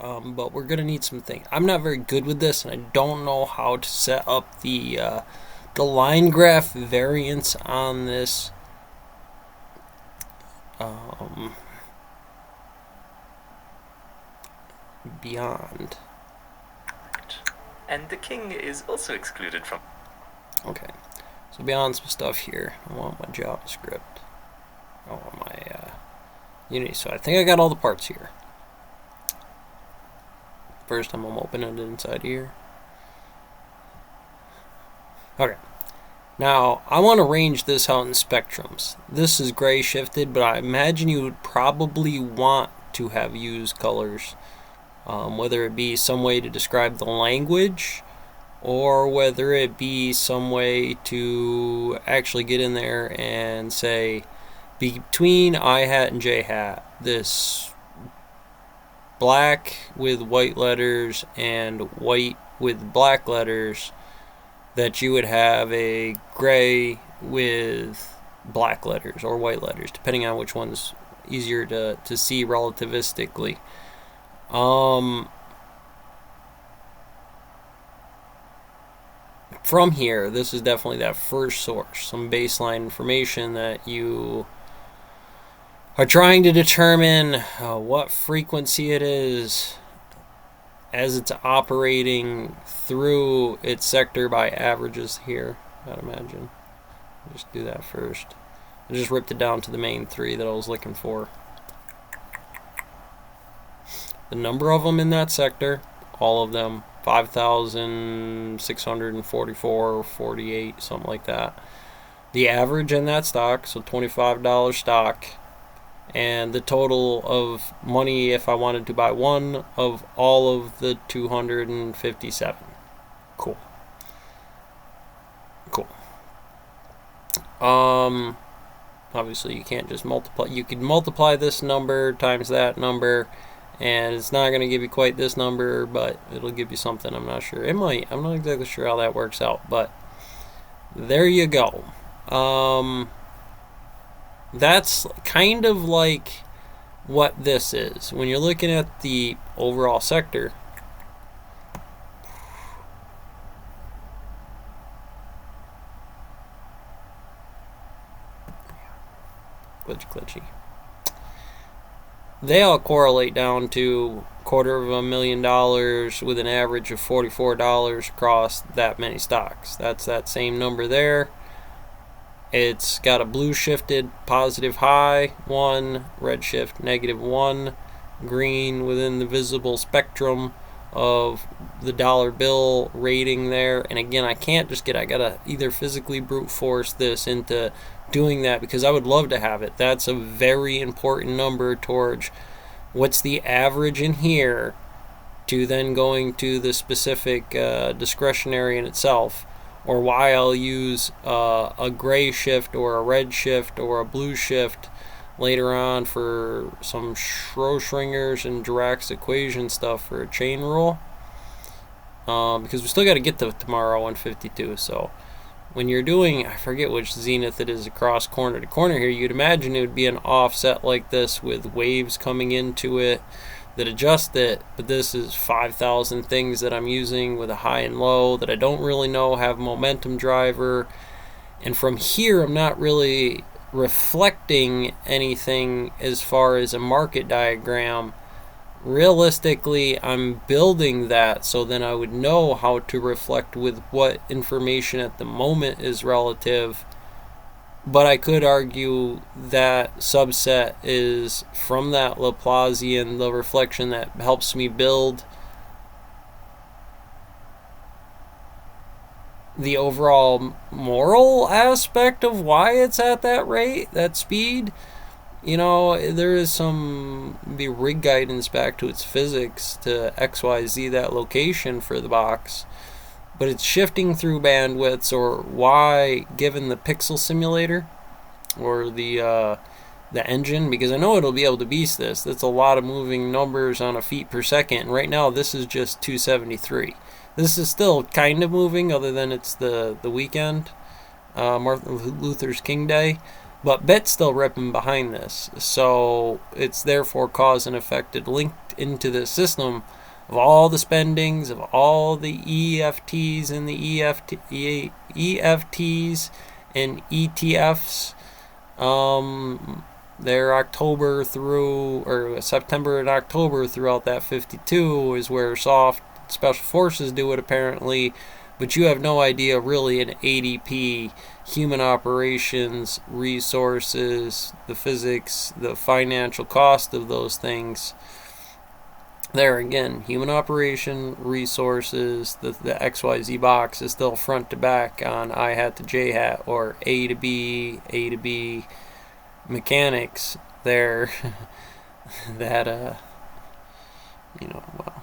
but we're going to need some things. I'm not very good with this, and I don't know how to set up the line graph variance on this. Beyond. And the king is also excluded from. Okay, so beyond some stuff here. I want my JavaScript. I want my Unity. So I think I got all the parts here. First time I'm opening it inside here. Okay. Now, I want to range this out in spectrums. This is gray shifted, but I imagine you would probably want to have used colors. Whether it be some way to describe the language, or whether it be some way to actually get in there and say, between I hat and J hat, this black with white letters and white with black letters, that you would have a gray with black letters or white letters, depending on which one's easier to see relativistically. From here, this is definitely that first source, some baseline information that you are trying to determine what frequency it is as it's operating through its sector by averages here, I'd imagine. Just do that first. I just ripped it down to the main three that I was looking for. The number of them in that sector, all of them, 5,644 or 48, something like that. The average in that stock, so $25 stock, and the total of money if I wanted to buy one of all of the 257. Cool. Obviously you can't just multiply. You could multiply this number times that number, and it's not going to give you quite this number, but it'll give you something. I'm not sure. It might. I'm not exactly sure how that works out, but there you go. That's kind of like what this is. When you're looking at the overall sector, glitchy. They all correlate down to $250,000 with an average of $44 across that many stocks. That's that same number there. It's got a blue shifted positive high 1, red shift negative 1, green within the visible spectrum of the dollar bill rating there. And again, I gotta either physically brute force this into doing that, because I would love to have it. That's a very important number towards what's the average in here to then going to the specific discretionary in itself, or why I'll use a gray shift or a red shift or a blue shift later on for some Schrodinger's and Dirac's equation stuff for a chain rule, because we still got to get to tomorrow 152. So when you're doing, I forget which zenith it is across corner to corner here, you'd imagine it would be an offset like this with waves coming into it that adjust it, but this is 5,000 things that I'm using with a high and low that I don't really know have momentum driver, and from here I'm not really reflecting anything as far as a market diagram. Realistically, I'm building that so then I would know how to reflect with what information at the moment is relative. But I could argue that subset is from that Laplacian, the reflection that helps me build the overall moral aspect of why it's at that rate, that speed. You know, there is some rig guidance back to its physics to XYZ that location for the box, but it's shifting through bandwidths, or Y given the pixel simulator or the engine, because I know it'll be able to beast this. That's a lot of moving numbers on a feet per second, and right now this is just 273. This is still kind of moving, other than it's the weekend, Martin Luther's King Day. But Bet's still ripping behind this, so it's therefore cause and effect linked into the system of all the spendings, of all the EFTs and the EFTs and ETFs. Their October through, or September and October throughout that 52 is where soft special forces do it apparently, but you have no idea really in ADP, human operations, resources, the physics, the financial cost of those things. There again, human operation, resources, the XYZ box is still front to back on I hat to J hat, or A to B mechanics there. That well,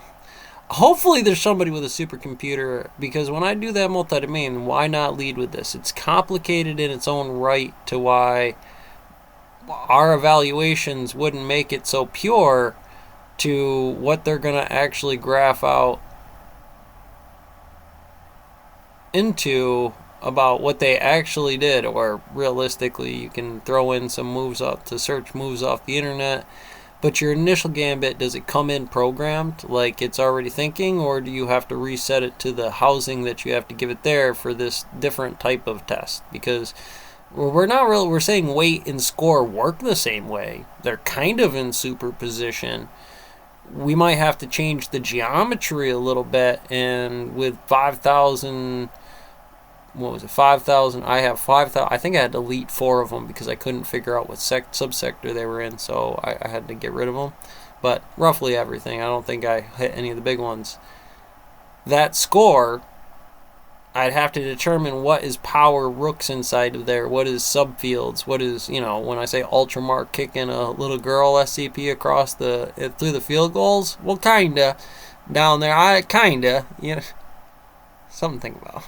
hopefully there's somebody with a supercomputer, because when I do that multi-domain, why not lead with this? It's complicated in its own right to why our evaluations wouldn't make it so pure to what they're going to actually graph out into about what they actually did. Or realistically, you can throw in some moves up to search moves off the internet, but your initial gambit, does it come in programmed like it's already thinking, or do you have to reset it to the housing that you have to give it there for this different type of test? Because we're saying weight and score work the same way. They're kind of in superposition. We might have to change the geometry a little bit, and with 5,000, what was it, 5,000, I have 5,000, I think I had to delete 4 of them because I couldn't figure out what subsector they were in, so I had to get rid of them. But roughly everything, I don't think I hit any of the big ones. That score, I'd have to determine what is power rooks inside of there, what is subfields, what is, when I say Ultramark kicking a little girl SCP across through the field goals, well, kinda, down there, something to think about.